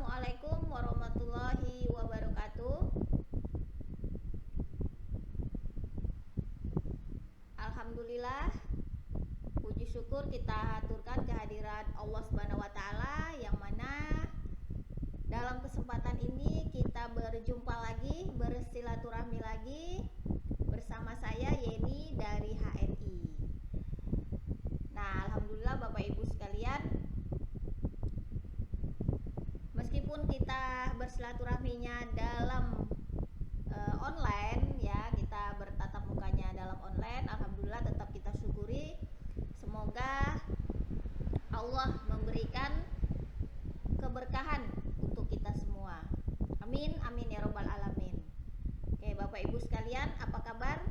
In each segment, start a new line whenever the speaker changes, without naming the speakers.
Assalamualaikum warahmatullahi wabarakatuh. Alhamdulillah, puji syukur kita haturkan kehadirat Allah Subhanahu wa taala, yang mana dalam kesempatan ini kita berjumpa lagi, bersilaturahmi lagi bersama saya Yeni dari HNI. Nah, alhamdulillah Bapak Ibu sekalian, meskipun kita bersilaturahminya dalam online ya, kita bertatap mukanya dalam online, alhamdulillah tetap kita syukuri. Semoga Allah memberikan keberkahan untuk kita semua. Amin amin ya robbal alamin. Oke, Bapak Ibu sekalian, apa kabar?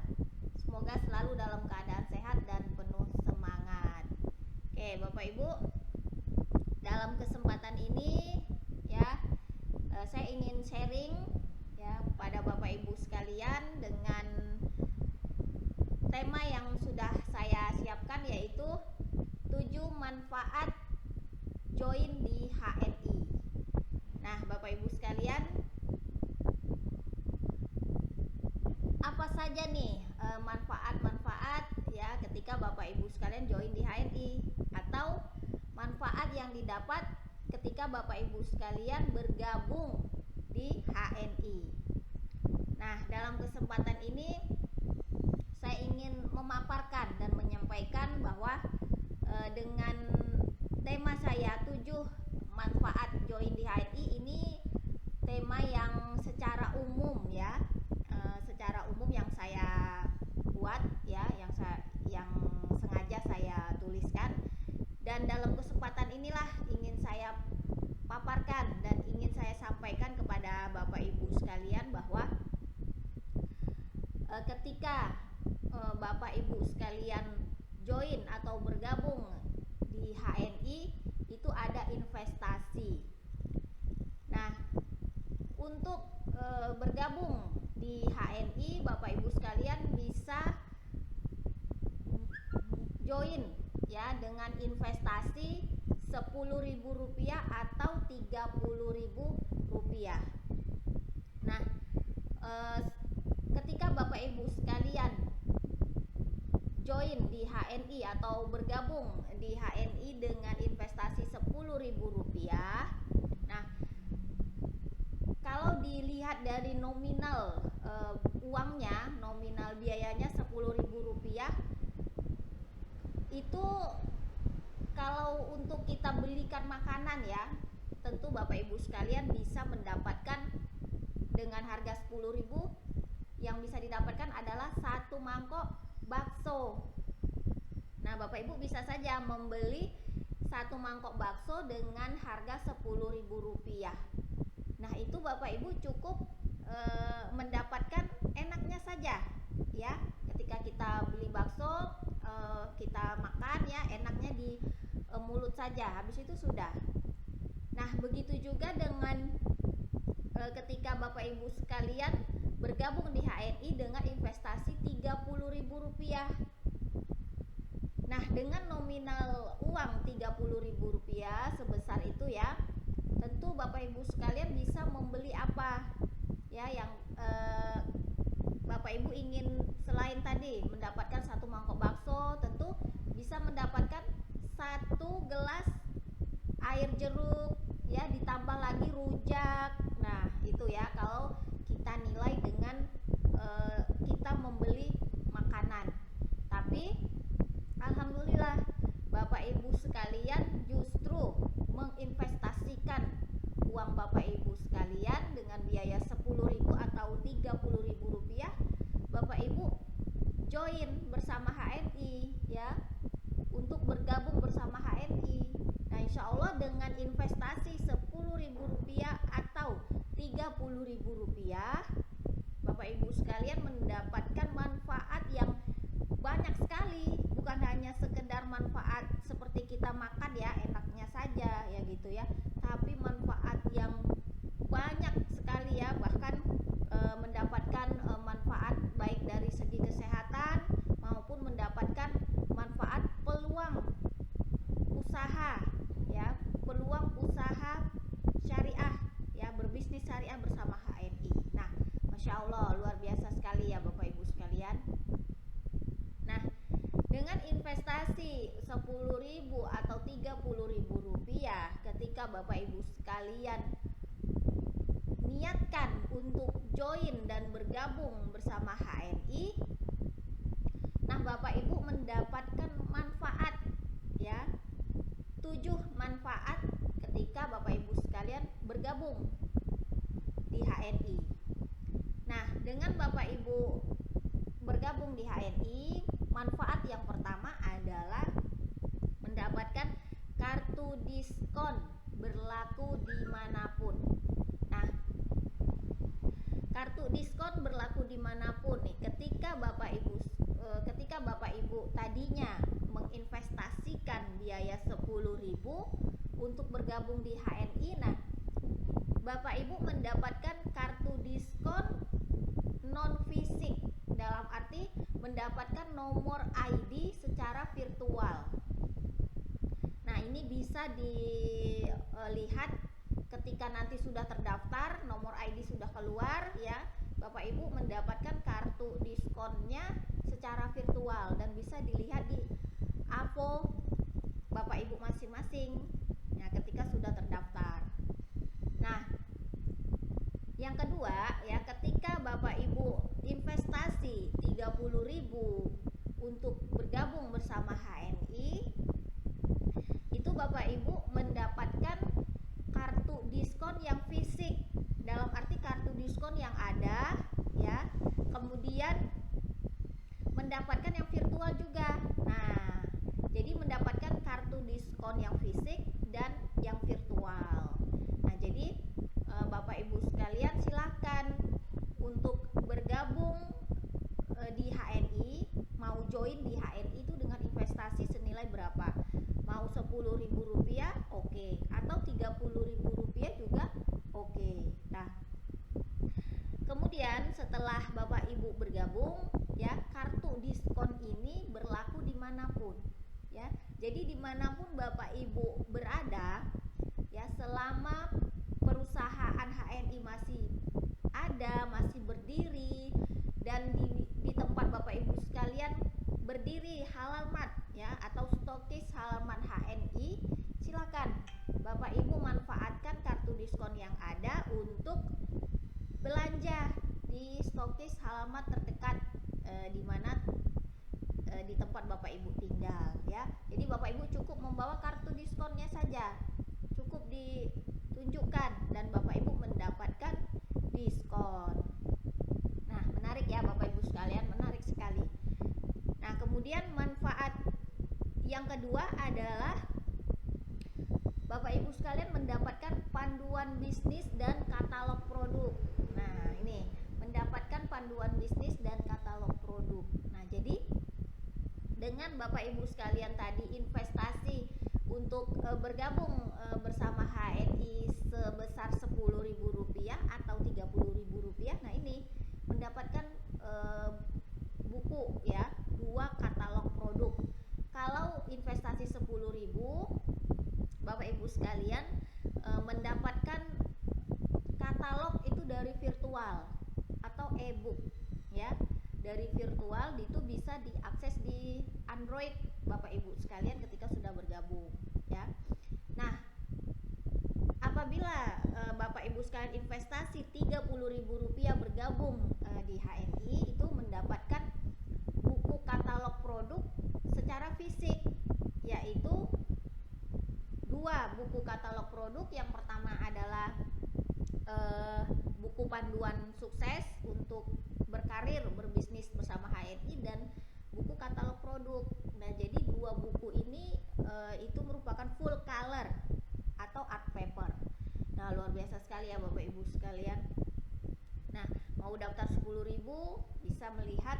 Semoga selalu dalam keadaan sehat dan penuh semangat. Oke, Bapak Ibu, dalam kesempatan ini ya, saya ingin sharing ya pada Bapak Ibu sekalian dengan tema yang sudah saya siapkan, yaitu 7 manfaat join di HNI. Nah, Bapak Ibu sekalian, apa saja nih manfaat-manfaat ya ketika Bapak Ibu sekalian join di HNI, atau manfaat yang didapat ketika Bapak Ibu sekalian bergabung di HNI. Nah, dalam kesempatan ini saya ingin memaparkan dan menyampaikan bahwa dengan tema saya 7 manfaat join di HNI ini tema yang secara umum ya, secara umum yang saya buat ya, yang sengaja saya tuliskan, dan dalam kesempatan inilah ingin saya paparkan dan ingin saya sampaikan kepada Bapak Ibu sekalian bahwa ketika Bapak Ibu sekalian join atau bergabung di HNI, itu ada investasi. Nah, untuk bergabung di HNI, Bapak Ibu sekalian bisa join ya dengan investasi Rp10.000 atau Rp30.000. Nah, ketika Bapak Ibu sekalian join di HNI atau bergabung di HNI dengan investasi Rp10.000, nah, kalau dilihat dari nominal uangnya, nominal biayanya Rp10.000, itu kalau untuk kita belikan makanan ya, tentu Bapak Ibu sekalian bisa mendapatkan dengan harga Rp10.000, yang bisa didapatkan adalah 1 mangkok bakso. Nah, Bapak Ibu bisa saja membeli 1 mangkok bakso dengan harga Rp10.000. Nah, itu Bapak Ibu cukup mendapatkan enaknya saja ya. Ketika kita beli bakso, kita makan ya, enaknya di mulut saja, habis itu sudah. Nah, begitu juga dengan ketika Bapak Ibu sekalian bergabung di HNI dengan investasi Rp30.000. Nah, dengan nominal uang Rp30.000 sebesar itu ya, tentu Bapak Ibu sekalian bisa membeli apa ya yang Bapak Ibu ingin. Selain tadi mendapatkan 1 mangkok bakso, tentu bisa mendapatkan 1 gelas air jeruk ya, ditambah lagi rujak. Nah, itu ya kalau kita nilai dengan kita membeli makanan. Tapi alhamdulillah Bapak Ibu sekalian justru menginvestasikan uang Bapak Ibu sekalian dengan biaya Rp10.000 atau Rp30.000. Bapak Ibu join bersama HNI ya, untuk bergabung bersama HNI. Nah, insya Allah dengan investasi Rp10.000 atau Rp30.000, Bapak Ibu sekalian mendapatkan manfaat yang banyak sekali. Bukan hanya sekedar manfaat seperti kita makan ya, enaknya saja ya gitu ya, tapi manfaat yang banyak sekali ya. Bahkan mendapatkan manfaat baik dari segi kesehatan maupun mendapatkan manfaat peluang usaha ya, peluang usaha syariah bersama HNI. Nah, Masya Allah, luar biasa sekali ya Bapak Ibu sekalian. Nah, dengan investasi 10.000 atau 30.000 rupiah, ketika Bapak Ibu sekalian niatkan untuk join dan bergabung bersama HNI, nah Bapak Ibu mendapatkan manfaat ya, 7 manfaat ketika Bapak Ibu sekalian bergabung di HNI. Nah, dengan Bapak Ibu bergabung di HNI, manfaat yang pertama adalah mendapatkan kartu diskon berlaku dimanapun. Nah, kartu diskon berlaku dimanapun nih, ketika Bapak Ibu tadinya menginvestasikan biaya 10.000 untuk bergabung di HNI, nah Bapak Ibu mendapatkan kartu diskon non fisik, dalam arti mendapatkan nomor ID secara virtual. Nah, ini bisa dilihat ketika nanti sudah terdaftar, nomor ID sudah keluar ya, Bapak Ibu mendapatkan kartu diskonnya secara virtual dan bisa dilihat di APO Bapak Ibu masing-masing ya, ketika sudah terdaftar. Nah, yang kedua ya, ketika Bapak Ibu investasi 30.000 untuk bergabung bersama HNI, itu Bapak Ibu mendapatkan kartu diskon yang fisik, dalam arti kartu diskon yang ada ya, kemudian mendapatkan yang virtual juga. Nah, jadi mendapatkan kartu diskon yang fisik dan yang virtual. Nah, jadi Bapak Ibu sekalian silahkan untuk bergabung di HNI, mau join di HNI itu dengan investasi senilai berapa? Mau 10.000 rupiah oke, atau 30.000 rupiah juga oke. Nah, kemudian setelah Bapak Ibu bergabung ya, kartu diskon ini berlaku dimanapun ya. Jadi dimanapun Bapak Ibu berada ya, selama perusahaan HNI masih ada, masih berdiri, dan di tempat Bapak Ibu sekalian berdiri halaman ya, atau stokis halaman HNI, silakan Bapak Ibu manfaatkan kartu diskon yang ada untuk belanja di stokis halaman terdekat di mana di tempat Bapak Ibu tinggal ya. Jadi Bapak Ibu cukup membawa kartu diskonnya saja, cukup ditunjukkan dan Bapak Ibu mendapatkan diskon. Nah, menarik ya Bapak Ibu sekalian, menarik sekali. Nah, kemudian manfaat yang kedua adalah Bapak Ibu sekalian mendapatkan panduan bisnis dan katalog produk. Nah, ini mendapatkan panduan bisnis dan katalog produk. Nah, jadi dengan Bapak Ibu sekalian tadi investasi untuk bergabung bersama HNI sebesar 10.000 rupiah atau 30.000 rupiah, nah ini mendapatkan buku ya, 2 katalog produk. Kalau investasi 10.000, Bapak Ibu sekalian mendapatkan katalog itu dari virtual atau e-book ya. Dari virtual itu bisa diakses di Android Bapak Ibu sekalian ketika sudah bergabung ya. Nah, apabila Bapak Ibu sekalian investasi 30.000 rupiah bergabung di HNI, itu mendapatkan buku katalog produk secara fisik, yaitu 2 buku katalog produk. Yang pertama adalah buku panduan sukses untuk berkarir berbisnis bersama HNI dan buku katalog produk. Nah, jadi 2 buku ini itu merupakan full color atau art paper. Nah, luar biasa sekali ya Bapak Ibu sekalian. Nah, mau daftar 10.000 bisa melihat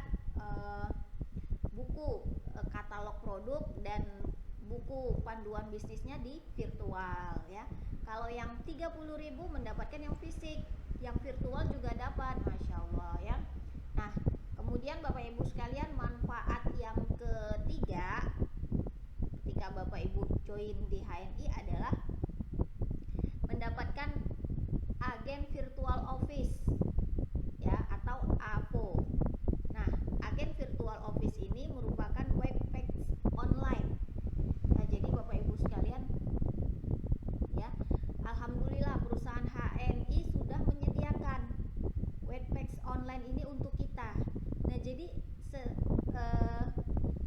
buku katalog produk dan buku panduan bisnisnya di virtual ya. Kalau yang 30.000 mendapatkan yang fisik, yang virtual juga dapat, Masya Allah ya. Nah, kemudian Bapak Ibu sekalian, manfaat yang ketiga ketika Bapak Ibu join di HNI adalah mendapatkan agen virtual office ya, atau AVO. Nah, agen virtual office ini merupakan webpage online. Nah, jadi Bapak Ibu sekalian ya, alhamdulillah perusahaan HNI sudah menyediakan webpage online ini untuk kita. Nah, jadi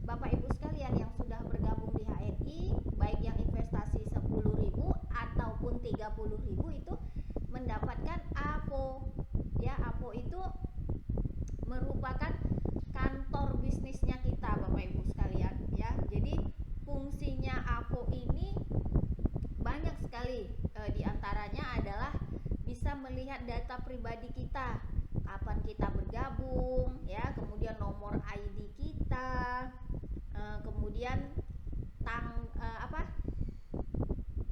Bapak Ibu sekalian yang sudah bergabung di HNI, baik yang investasi 10.000 ataupun 30.000 itu mendapatkan AVO. Ya, AVO itu merupakan kantor bisnisnya kita, Bapak Ibu sekalian ya. Jadi fungsinya AVO ini banyak sekali, diantaranya adalah bisa melihat data pribadi kita, kapan kita bergabung ya, kemudian nomor ID kita, kemudian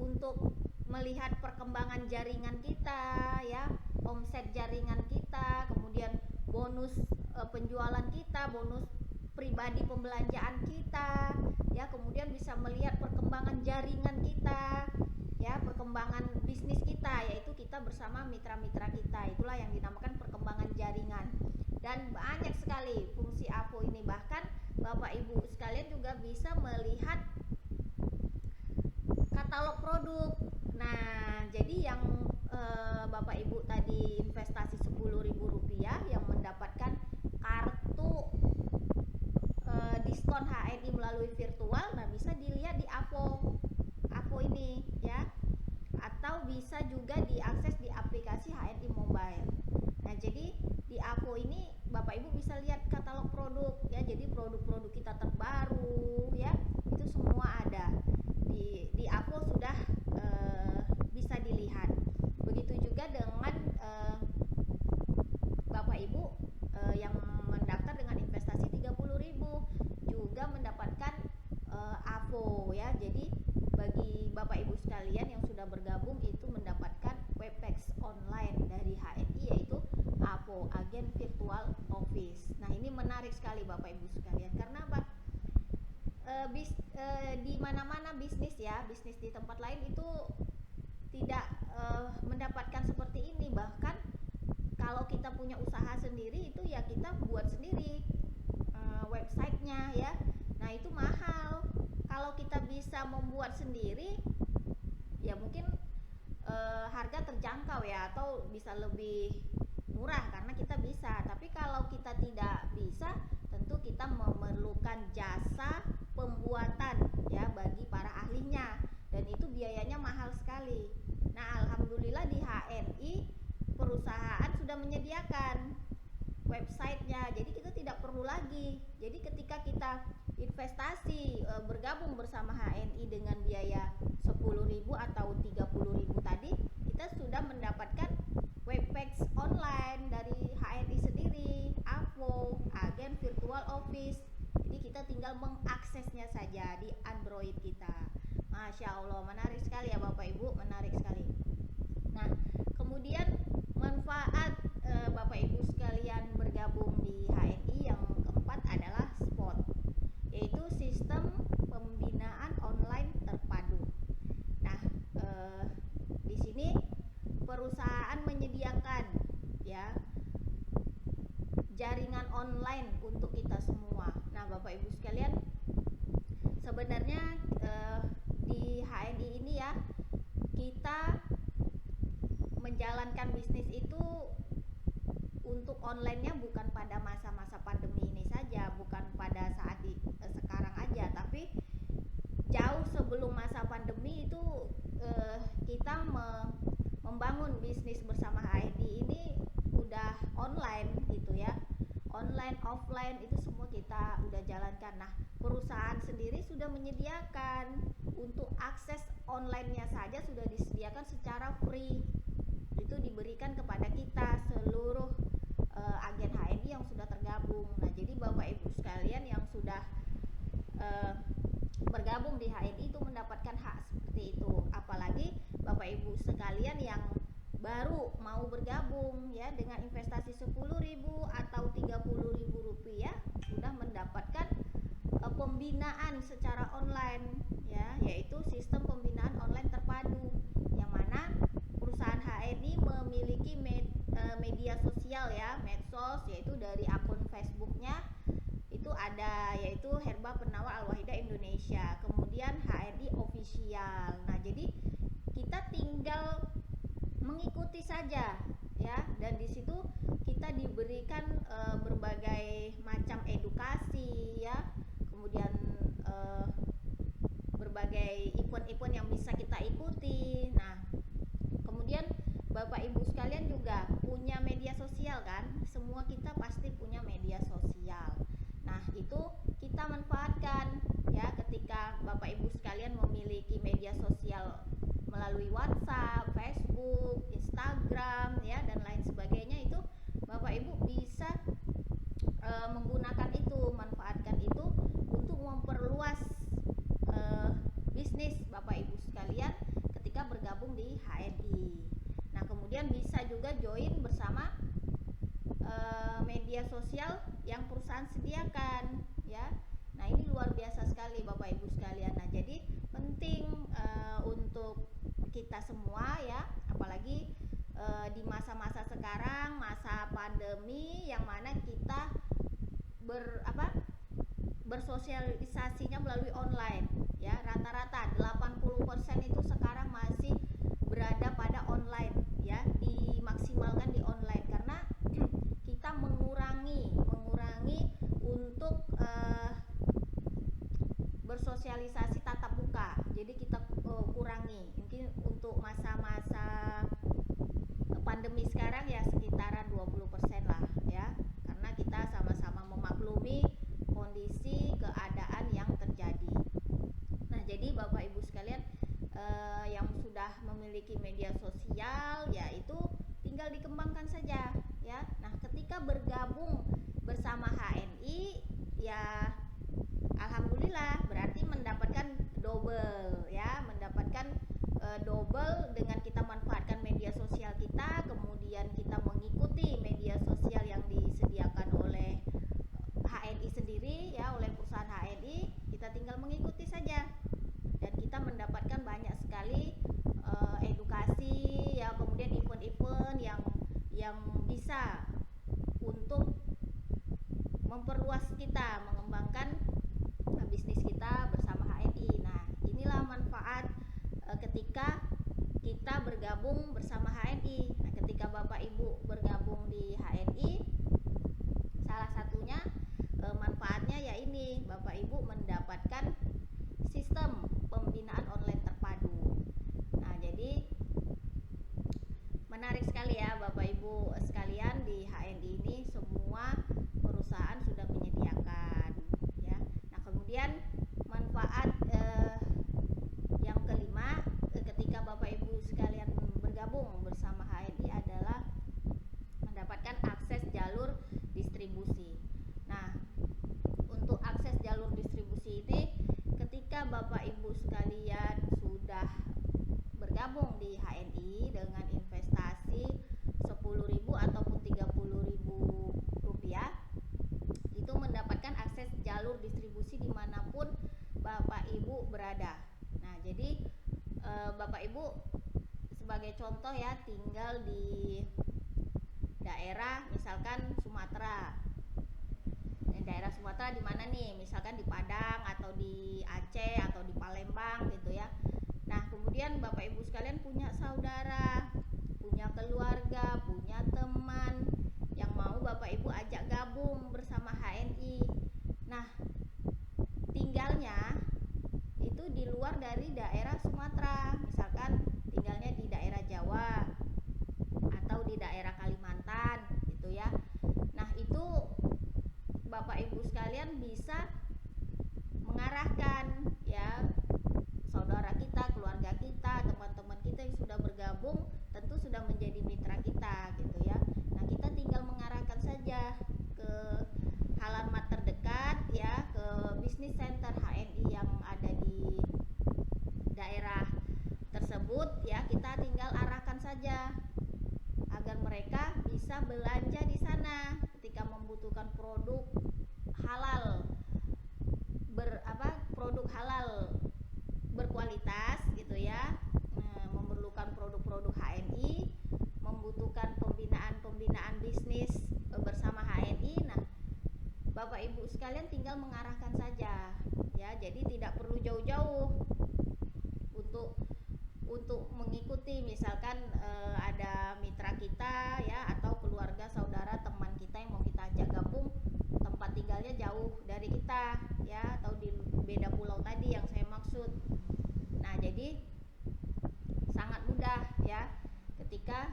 untuk melihat perkembangan jaringan kita ya, omset jaringan kita, kemudian bonus penjualan kita, bonus pribadi pembelanjaan kita ya, kemudian bisa melihat perkembangan jaringan kita ya, perkembangan bisnis kita, yaitu kita bersama mitra-mitra kita. Itulah yang dinamakan perkembangan jaringan. Dan banyak sekali fungsi AVO ini, bahkan Bapak Ibu sekalian juga bisa melihat katalog produk. Nah, jadi yang Bapak Ibu tadi investasi Rp10.000 yang mendapatkan kartu diskon HNI melalui virtual, nah bisa dilihat di AVO ini ya, atau bisa juga diakses di aplikasi HNI Mobile. Nah, jadi di AVO ini Bapak Ibu bisa lihat katalog produk ya, jadi produk-produk kita terbaru ya, itu semua ada di AVO, sudah bisa dilihat. Begitu juga dengan Bapak Ibu yang mendaftar dengan investasi 30.000 juga mendapatkan AVO ya. Jadi bagi Bapak Ibu sekalian yang sudah bergabung itu mendapatkan webpage online dari HNI, yaitu AVO, agen virtual office. Nah, ini menarik sekali Bapak Ibu sekalian. Karena apa? Di mana-mana bisnis ya, bisnis di tempat lain itu tidak mendapatkan seperti ini. Bahkan kalau kita punya usaha sendiri itu ya kita buat sendiri websitenya ya. Nah, itu mahal. Kalau kita bisa membuat sendiri ya mungkin harga terjangkau ya, atau bisa lebih murah karena kita bisa. Tapi kalau kita tidak bisa, tentu kita memerlukan jasa pembuatan ya bagi para ahlinya, dan itu biayanya mahal sekali. Nah, alhamdulillah di HNI perusahaan sudah menyediakan websitenya, jadi kita tidak perlu lagi. Jadi ketika kita investasi bergabung bersama HNI dengan biaya 10.000 atau 30.000 tadi, kita sudah mendapatkan webpage online dari HNI sendiri, AVO, agen virtual office. Jadi kita tinggal mengaksesnya saja di Android kita. Masya Allah, menarik sekali ya Bapak Ibu, menarik sekali. Nah, kemudian manfaat Bapak Ibu sekalian bergabung di HNI yang keempat adalah SPOT, yaitu sistem pembinaan online terpadu. Nah, di sini perusahaan menyediakan ya jaringan online untuk kita semua. Nah, Bapak Ibu sekalian, sebenarnya di HNI ini ya, kita menjalankan bisnis itu untuk online-nya bukan pada masa-masa pandemi ini saja, bukan pada saat sekarang aja, tapi jauh sebelum masa pandemi itu kita membangun bisnis bersama HNI ini udah online gitu ya. Online, offline itu semua kita udah jalankan. Nah, perusahaan sendiri sudah menyediakan untuk akses online-nya saja sudah disediakan secara free. Itu diberikan kepada kita seluruh agen HNI yang sudah tergabung. Nah, jadi Bapak Ibu sekalian yang sudah bergabung di HNI itu mendapatkan hak seperti itu. Apalagi Bapak Ibu sekalian yang baru mau bergabung ya, dengan investasi 10.000 atau 30.000 rupiah sudah mendapatkan pembinaan secara online ya, yaitu sistem pembinaan online terpadu, yang mana perusahaan HNI memiliki Jadi kita tinggal mengikuti saja ya, dan di situ kita diberikan berbagai macam edukasi ya, kemudian berbagai event-event yang bisa kita ikuti. Nah, kemudian Bapak Ibu sekalian juga punya media sosial kan? Semua kita pasti punya media sosial. Nah, itu kita manfaatkan ya, ketika Bapak Ibu sekalian memiliki media sosial melalui WhatsApp, Facebook, Instagram ya, dan lain sebagainya, itu Bapak Ibu bisa menggunakan itu, manfaatkan itu untuk memperluas bisnis Bapak Ibu sekalian ketika bergabung di HNI. Nah, kemudian bisa juga join bersama media sosial yang perusahaan sediakan ya. Nah, ini luar biasa sekali Bapak Ibu sekalian. Nah, jadi penting untuk kita semua ya, apalagi di masa-masa sekarang, masa pandemi, yang mana kita bersosialisasinya melalui online ya. Rata-rata 80% itu sekarang masih berada pada online ya, dimaksimalkan di online, karena kita mengurangi untuk bersosialisasi tatap muka. Jadi kita kurangi, mungkin untuk masa-masa pandemi sekarang ya sekitaran 20% lah ya, karena kita sama-sama memaklumi kondisi keadaan yang terjadi. Nah, jadi Bapak Ibu sekalian yang sudah memiliki media sosial, yaitu tinggal dikembangkan saja ya. Nah, ketika bergabung bersama HNI ya, alhamdulillah berarti mendapatkan double ya, mendapatkan double dengan kita manfaatkan media sosial kita, kemudian kita mengikuti media sosial yang disediakan oleh HNI sendiri ya, oleh perusahaan HNI. Kita tinggal mengikuti saja dan kita mendapatkan banyak sekali edukasi ya, kemudian event-event yang bisa untuk memperluas kita, mengembangkan bisnis kita bersama HNI. Nah, inilah manfaat ketika kita bergabung bersama HNI. Nah, ketika Bapak Ibu bergabung di HNI, salah satunya manfaatnya ya ini, Bapak Ibu mendapatkan sistem pembinaan online terpadu. Nah, jadi menarik sekali ya Bapak Ibu sekalian, di HNI ini semua perusahaan sudah menyediakan ya. Nah, kemudian manfaat yang kelima ketika Bapak Ibu sekalian bergabung bersama HNI adalah mendapatkan akses jalur distribusi. Nah, untuk akses jalur distribusi ini, ketika Bapak Ibu sekalian sudah bergabung di HNI dengan investasi 10.000 ataupun 30.000 rupiah, itu mendapatkan akses jalur distribusi dimanapun Bapak Ibu berada. Nah, jadi Bapak Ibu sebagai contoh ya, tinggal di daerah misalkan Sumatera. Daerah Sumatera di mana nih? Misalkan di Padang atau di Aceh atau di Palembang gitu ya. Nah, kemudian Bapak Ibu sekalian punya saudara, punya keluarga, punya teman yang mau Bapak Ibu ajak gabung bersama HNI. Nah, tinggalnya itu di luar dari daerah Sumatera, misalkan tinggalnya di daerah Jawa atau di daerah Kalimantan gitu ya. Nah, itu Bapak Ibu sekalian bisa mengarahkan ya saudara kita, keluarga kita, teman-teman kita yang sudah bergabung, tentu sudah menjadi mitra kita gitu ya. Nah, kita tinggal mengarahkan saja ke halaman terdekat ya, ke bisnis center HNI yang ada di daerah tersebut ya. Kita tinggal arahkan saja agar mereka bisa belanja di sana ketika membutuhkan produk halal, produk halal berkualitas gitu ya, memerlukan produk-produk HNI, membutuhkan pembinaan bisnis bersama HNI. Nah, Bapak Ibu sekalian tinggal mengarahkan saja ya, jadi tidak perlu jauh-jauh untuk untuk mengikuti, misalkan ada mitra kita ya, atau keluarga, saudara, teman kita yang mau kita ajak gabung, tempat tinggalnya jauh dari kita ya, atau di beda pulau tadi yang saya maksud. Nah, jadi sangat mudah ya ketika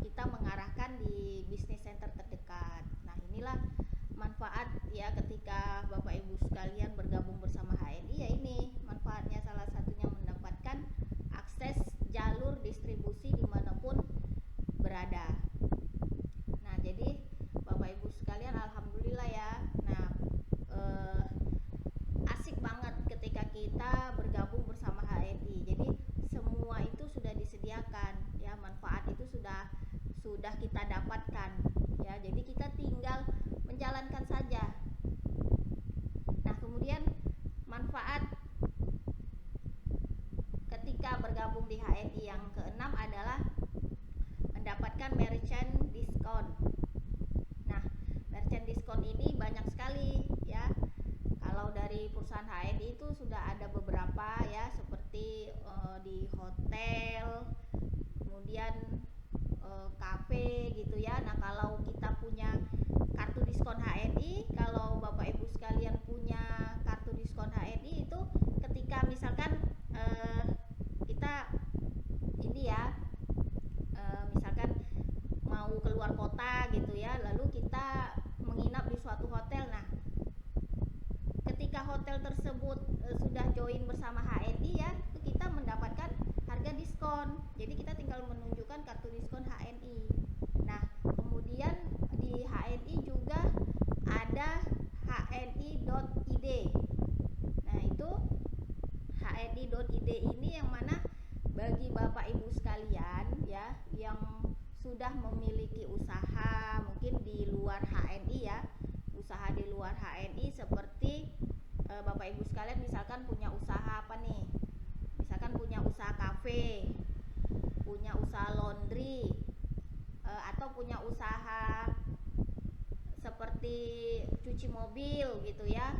kita mengarahkan di bisnis center terdekat. Nah, inilah manfaat ya ketika Bapak Ibu sekalian bergabung bersama HNI, ya ini manfaatnya, salah satunya mendapatkan akses jalur distribusi dimanapun berada. Nah, jadi Bapak Ibu sekalian, alhamdulillah ya. Nah, asik banget ketika kita bergabung bersama HNI. Jadi semua itu sudah disediakan ya, manfaat itu sudah kita dapatkan ya. Jadi kita tinggal menjalankan saja. Nah, kemudian manfaat ketika bergabung di HNI yang keenam adalah mendapatkan merchant discount. Nah, merchant discount ini banyak sekali ya. Kalau dari perusahaan HNI itu sudah ada beberapa ya, seperti di hotel, kemudian kafe gitu ya. Nah, kalau kita punya kartu diskon HNI, kalau Bapak Ibu sekalian punya kartu diskon HNI itu ketika misalkan kita ini ya, misalkan mau keluar kota gitu ya, lalu kita menginap di suatu hotel. Nah, ketika hotel tersebut sudah join bersama HNI ya, itu kita mendapatkan harga diskon. Jadi kita tinggal menunjukkan kartu diskon HNI. Nah, kemudian di HNI juga ada hni.id. Nah, itu hni.id ini yang mana bagi Bapak Ibu sekalian ya, yang sudah memiliki usaha mungkin di luar HNI ya, usaha di luar HNI seperti Bapak Ibu sekalian misalkan punya usaha apa nih, misalkan punya usaha kafe, punya usaha laundry, atau punya usaha seperti cuci mobil gitu ya,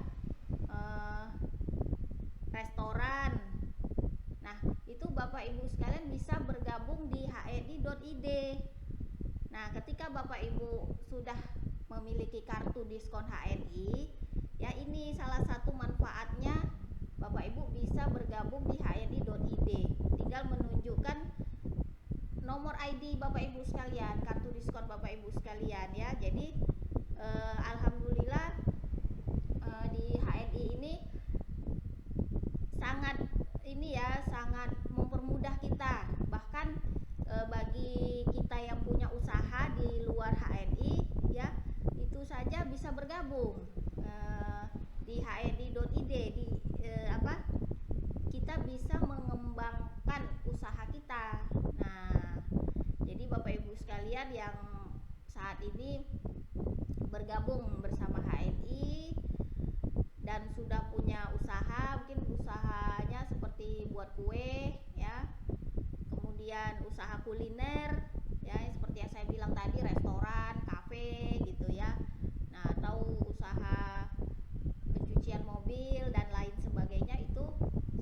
restoran. Nah, itu Bapak Ibu sekalian bisa bergabung di hni.id. Nah, ketika Bapak Ibu sudah memiliki kartu diskon HNI, ya ini salah satu manfaatnya, Bapak Ibu bisa bergabung di hni.id. Tinggal menunjukkan nomor ID Bapak Ibu sekalian, kartu diskon Bapak Ibu sekalian ya. Jadi alhamdulillah di HNI ini sangat ini ya, sangat mempermudah kita. Bahkan bagi kita yang punya usaha di luar HNI ya, itu saja bisa bergabung di hni.id. Kita bisa mengembangkan usaha kita. Nah, jadi Bapak Ibu sekalian yang saat ini bergabung bersama HNI dan sudah punya usaha, mungkin usahanya seperti buat kue ya, kemudian usaha kuliner ya, seperti yang saya bilang tadi, restoran, kafe gitu ya. Nah, atau usaha pencucian mobil dan lain sebagainya, itu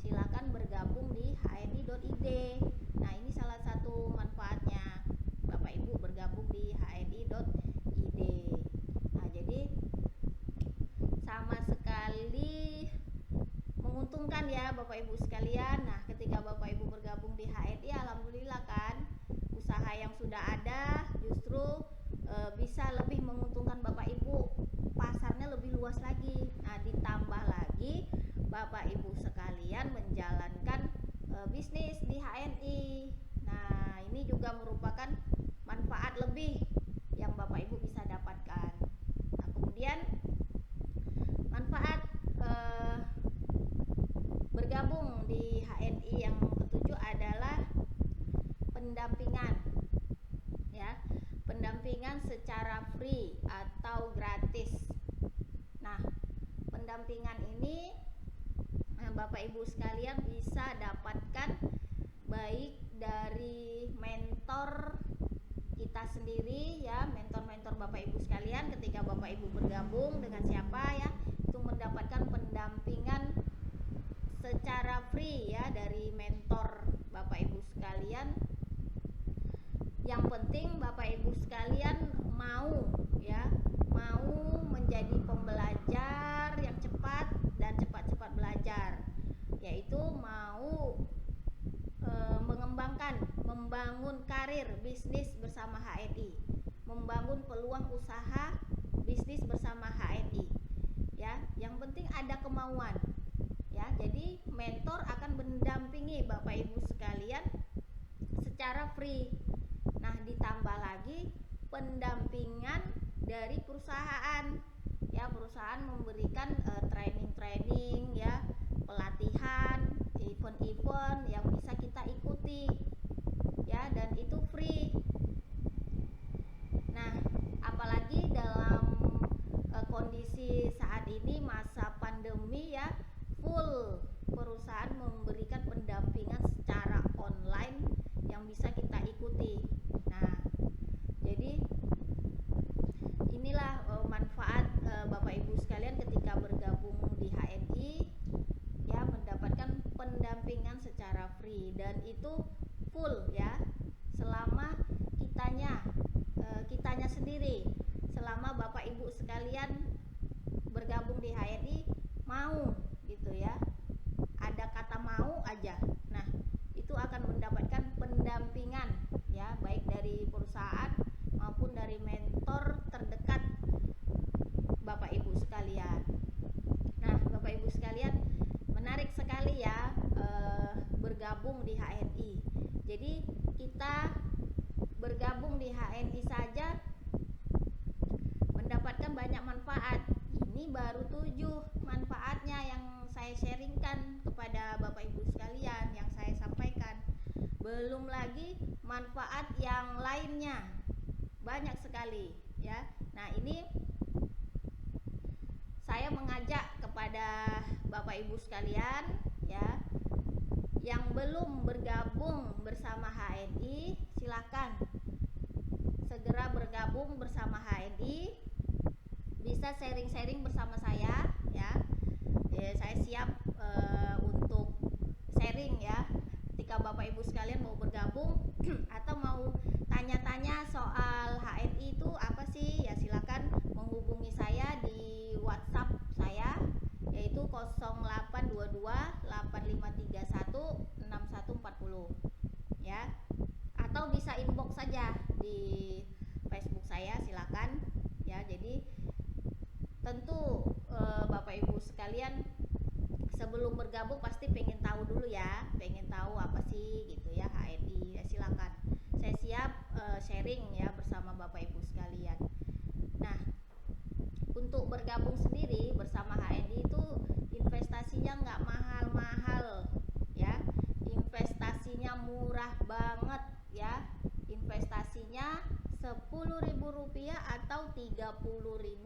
silakan bergabung di hni.id. Nah, ini salah satu manfaatnya Bapak Ibu bergabung di hni.id. Nah, jadi sama sekali menguntungkan ya Bapak Ibu sekalian. Nah, ketika Bapak Ibu bergabung di HNI, alhamdulillah kan, usaha yang sudah ada justru bisa lebih menguntungkan Bapak Ibu, pasarnya lebih luas lagi. Nah, ditambah lagi Bapak Ibu sekalian menjalankan bisnis di HNI. Nah, ini juga merupakan manfaat lebih yang Bapak Ibu bisa dapatkan. Nah, kemudian manfaat bergabung di HNI yang ketujuh adalah pendampingan ya, pendampingan secara free atau gratis. Nah, pendampingan ini Bapak Ibu sekalian bisa dapatkan baik dari mentor kita sendiri ya, mentor-mentor Bapak Ibu sekalian. Ketika Bapak Ibu bergabung dengan siapa ya, itu mendapatkan pendampingan secara free ya dari mentor Bapak membangun karir bisnis bersama HNI, membangun peluang usaha bisnis bersama HNI. Ya, yang penting ada kemauan. Ya, jadi mentor akan mendampingi Bapak Ibu sekalian secara free. Nah, ditambah lagi pendampingan dari perusahaan. Ya, perusahaan memberikan training-training ya, pelatihan, event-event yang bisa kita ikuti. Ya, dan itu free. Nah, apalagi dalam kondisi saat ini masa pandemi ya, full perusahaan memberikan pendampingan secara online yang bisa kita ikuti. Nah, jadi inilah manfaat Bapak Ibu sekalian ketika bergabung di HNI ya, mendapatkan pendampingan secara free dan itu full ya, selama kitanya sendiri, selama Bapak Ibu sekalian bergabung di HNI mau gitu ya, ada kata mau aja. Nah, itu akan mendapatkan pendampingan ya, baik dari perusahaan maupun dari mentor terdekat Bapak Ibu sekalian. Nah, Bapak Ibu sekalian, menarik sekali ya bergabung di HNI. Jadi kita bergabung di HNI saja mendapatkan banyak manfaat. Ini baru 7 manfaatnya yang saya sharingkan kepada Bapak Ibu sekalian, yang saya sampaikan. Belum lagi manfaat yang lainnya, banyak sekali ya. Nah, ini saya mengajak kepada Bapak Ibu sekalian ya, yang belum bergabung bersama HNI, silakan segera bergabung bersama HNI. Bisa sharing-sharing bersama saya ya. Saya siap untuk sharing ya. Ketika Bapak Ibu sekalian mau bergabung atau mau tanya-tanya soal HNI itu apa sih, ya silakan menghubungi saya di WhatsApp saya, yaitu 0822 8531 6140 ya. Atau bisa inbox saja di Facebook saya, silakan ya. Jadi tentu Bapak Ibu sekalian sebelum bergabung pasti pengen tahu dulu ya, pengen tahu apa sih gitu ya HNI. Ya, silakan, saya siap sharing ya bersama Bapak Ibu sekalian. Nah, untuk bergabung sendiri bersama HNI itu investasinya nggak mahal-mahal ya, investasinya murah banget ya. Investasinya Rp10.000 atau Rp30.000.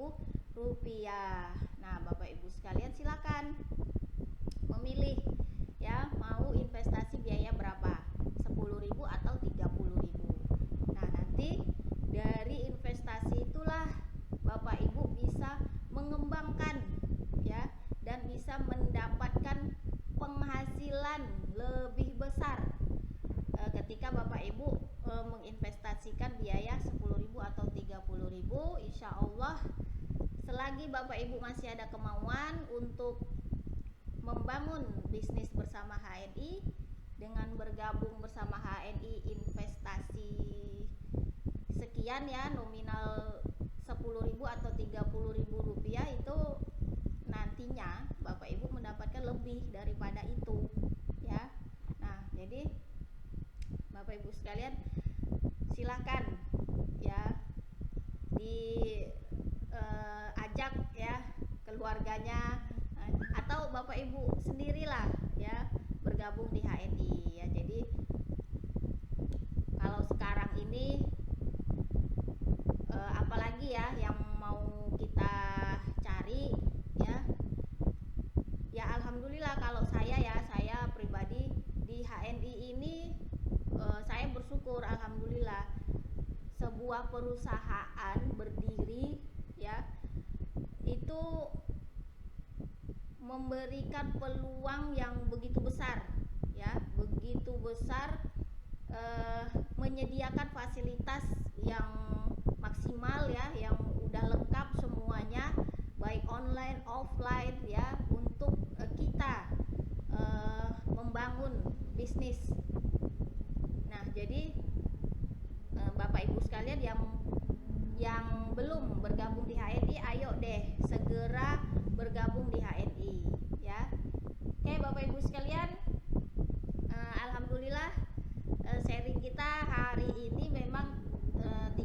Nah, Bapak Ibu sekalian silakan memilih ya, mau investasi biaya berapa, 10.000 atau 30.000. Nah, nanti dari investasi itulah Bapak Ibu bisa mengembangkan ya, dan bisa mendapatkan penghasilan lebih besar ketika Bapak Ibu menginvestasikan biaya 10.000 atau 30.000. Insya Allah selagi Bapak Ibu masih ada kemauan untuk membangun bisnis bersama HNI dengan bergabung bersama HNI, investasi sekian ya, nominal 10.000 atau 30.000 rupiah, itu nantinya Bapak Ibu mendapatkan lebih daripada itu ya. Nah, jadi Bapak Ibu sekalian silakan ya, diajak ya keluarganya atau Bapak Ibu sendirilah ya bergabung di HNI ya. Jadi kalau sekarang ini apalagi ya yang mau kita cari ya. Ya alhamdulillah kalau saya pribadi di HNI ini saya bersyukur, alhamdulillah, sebuah perusahaan berdiri ya, itu memberikan peluang yang begitu besar ya, begitu besar, menyediakan fasilitas yang maksimal ya, yang udah lengkap semuanya, baik online offline ya, untuk kita membangun bisnis. Nah, jadi kita hari ini memang 30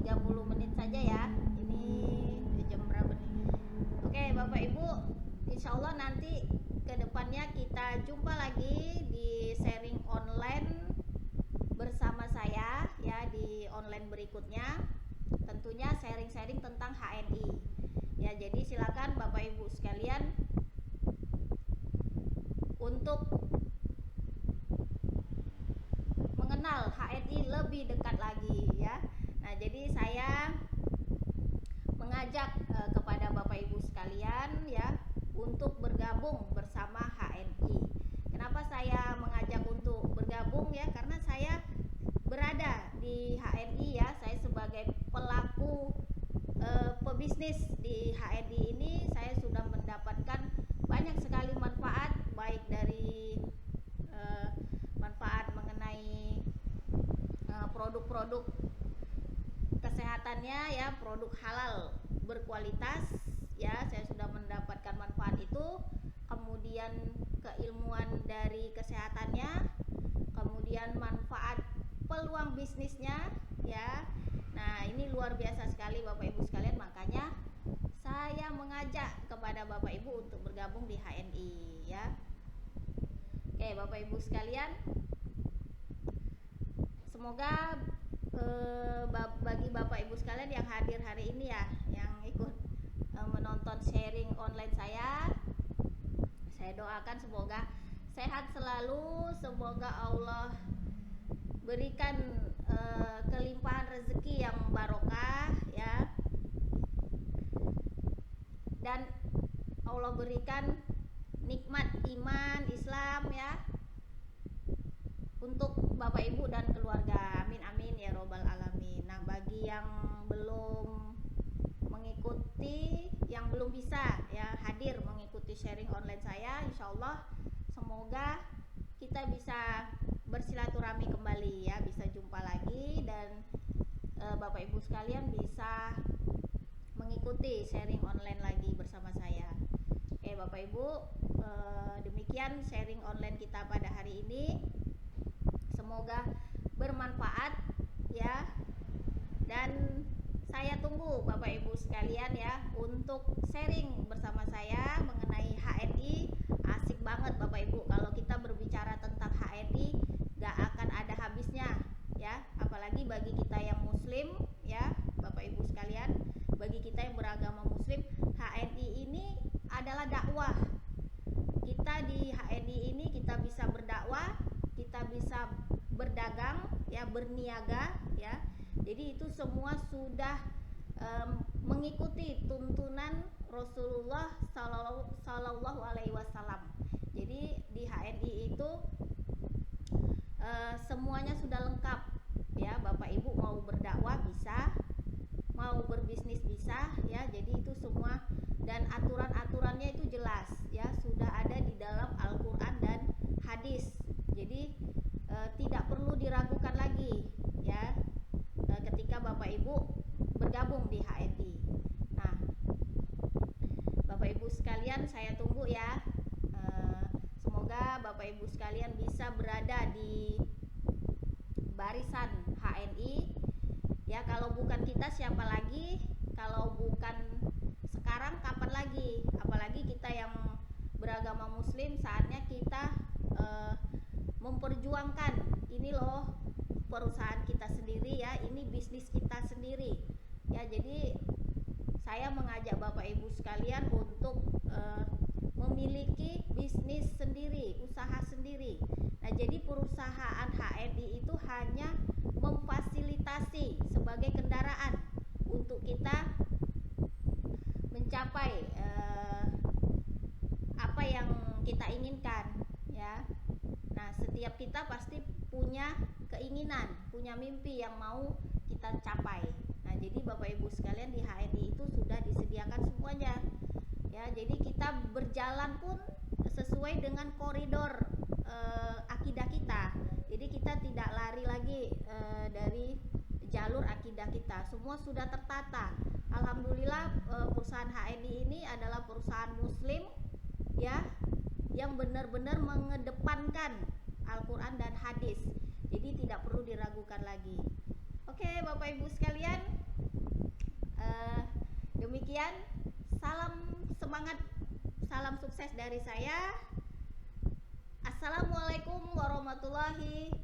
menit saja ya. Ini jam berapa nih? Oke Bapak Ibu, insya Allah nanti kedepannya kita jumpa lagi di sharing online bersama saya ya, di online berikutnya. Tentunya sharing-sharing tentang HNI ya. Jadi silakan Bapak Ibu sekalian untuk mengenal HNI lebih dekat lagi ya. Nah, jadi saya mengajak kepada Bapak Ibu sekalian ya untuk bergabung bersama HNI. Kenapa saya mengajak untuk bergabung ya? Karena saya berada di HNI ya. Saya sebagai pelaku pebisnis di HNI ini, saya sudah mendapatkan banyak sekali manfaat, baik dari manfaat mengenai produk-produk kesehatannya ya, produk halal berkualitas ya, saya sudah mendapatkan manfaat itu. Kemudian keilmuan dari kesehatannya, kemudian manfaat peluang bisnisnya ya. Nah, ini luar biasa sekali Bapak Ibu sekalian, makanya saya mengajak kepada Bapak Ibu untuk bergabung di HNI ya. Oke Bapak Ibu sekalian, semoga bagi Bapak Ibu sekalian yang hadir hari ini ya, yang ikut menonton sharing online saya doakan semoga sehat selalu, semoga Allah berikan kelimpahan rezeki yang barokah ya, dan Allah berikan nikmat iman Islam ya untuk Bapak Ibu dan keluarga. Amin amin ya robbal alamin. Nah, bagi yang belum mengikuti, yang belum bisa ya hadir mengikuti sharing online saya, insya Allah semoga kita bisa bersilaturahmi kembali ya, bisa jumpa lagi, dan Bapak Ibu sekalian bisa mengikuti sharing online lagi bersama saya. Oke Bapak Ibu, demikian sharing online kita pada hari ini. Semoga bermanfaat ya, dan saya tunggu Bapak Ibu sekalian ya untuk sharing bersama saya mengenai HNI. Asik banget Bapak Ibu, kalau kita berbicara tentang HNI gak akan ada habisnya ya, apalagi bagi kita yang muslim ya Bapak Ibu sekalian, bagi kita yang beragama muslim, HNI ini adalah dakwah. Kita di HNI ini kita bisa berdakwah, kita bisa berdagang ya, berniaga ya. Jadi itu semua sudah mengikuti tuntunan Rasulullah Sallallahu Alaihi Wasallam. Jadi di HNI itu semuanya sudah lengkap ya. Bapak Ibu mau berdakwah bisa, mau berbisnis bisa ya. Jadi itu semua, dan aturan-aturannya itu jelas ya, sudah ada di dalam Al-Quran dan hadis. Jadi tidak perlu diragukan lagi ya ketika Bapak Ibu bergabung di HNI. Nah Bapak Ibu sekalian, saya tunggu ya. Semoga Bapak Ibu sekalian bisa berada di barisan HNI ya. Kalau bukan kita siapa lagi, kalau bukan sekarang kapan lagi, apalagi kita yang beragama muslim, saatnya kita memperjuangkan ini loh, perusahaan kita sendiri ya, ini bisnis kita sendiri ya. Jadi saya mengajak Bapak Ibu sekalian untuk memiliki bisnis sendiri, usaha sendiri. Nah, jadi perusahaan HNI itu hanya memfasilitasi sebagai kendaraan untuk kita mencapai apa yang kita inginkan ya. Nah, setiap kita pasti punya keinginan, punya mimpi yang mau kita capai. Nah, jadi Bapak Ibu sekalian, di HNI itu sudah disediakan semuanya ya. Jadi kita berjalan pun sesuai dengan koridor akidah kita. Jadi kita tidak lari lagi dari jalur akidah kita. Semua sudah tertata. Alhamdulillah, perusahaan HNI ini adalah perusahaan muslim ya, yang benar-benar mengedepankan Al-Quran dan hadis. Jadi tidak perlu diragukan ragukan lagi. Oke Bapak Ibu sekalian, demikian, salam semangat, salam sukses dari saya. Assalamualaikum warahmatullahi